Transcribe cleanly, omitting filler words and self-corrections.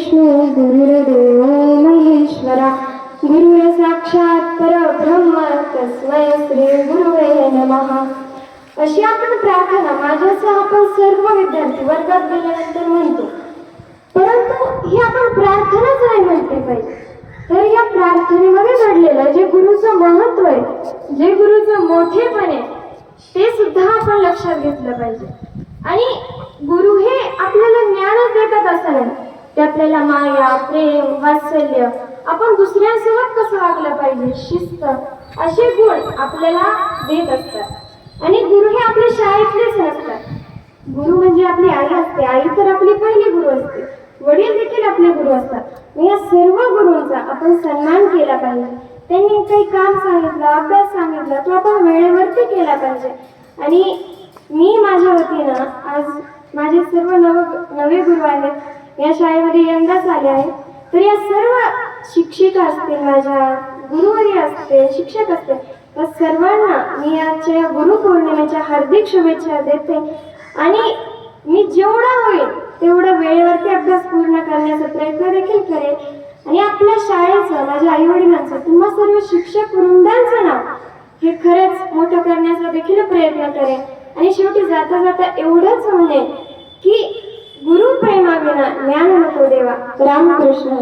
विष्णू गुरुर्देवो महेश्वरा गुरुर साक्षात परब्रह्म तस्मै श्री गुरुवे नमः। अशी आपण प्रार्थना माझ्यासह आपण सर्व विद्यार्थी वर्गात गेल्यानंतर म्हणतो, परंतु ही आपण प्रार्थनाच नाही म्हटली पाहिजे। तर या प्रार्थनेमध्ये दडलेलं जे गुरुचं महत्व आहे, जे गुरुचं मोठेपण आहे, ते सुद्धा आपण लक्षात घेतलं पाहिजे। आणि गुरु हे आपल्याला ज्ञानच देतात असं नाही, ते आपल्याला माया, प्रेम, वात्सल्य, आपण दुसऱ्यांसोबत कसं वागलं पाहिजे, शिस्त, असे गुण आपल्याला देत असतात। आणि गुरु हे आपल्या शाळेतलेच नसतात। गुरु म्हणजे आपली आई असते, आई तर आपली पहिली गुरु असते, वडील देखील आपले गुरु असतात। या सर्व गुरूंचा आपण सन्मान केला पाहिजे। त्यांनी काही काम सांगितलं, अभ्यास सांगितला, तो आपण वेळेवरती केला पाहिजे। आणि मी माझ्या वतीनं आज माझे सर्व नवे गुरु आहेत, या शाळेमध्ये यंदाच आले आहेत, तर या सर्व शिक्षिका असतील, माझ्या गुरुवारी असते, शिक्षक असते, त्या सर्वांना मी आजच्या गुरुपौर्णिमेच्या हार्दिक शुभेच्छा देते। आणि मी जेवढा होईल तेवढा वेळेवरती अभ्यास पूर्ण करण्याचा प्रयत्न देखील करेल। आणि आपल्या शाळेचं, माझ्या आई वडिलांचं, तुम्हा सर्व शिक्षक वृंदांचं नाव हे खरंच मोठं करण्याचा देखील प्रयत्न करेन। आणि शेवटी जाता जाता एवढंच म्हणेन की गुरु प्रेमाविना ज्ञान नको देवा। रामकृष्ण।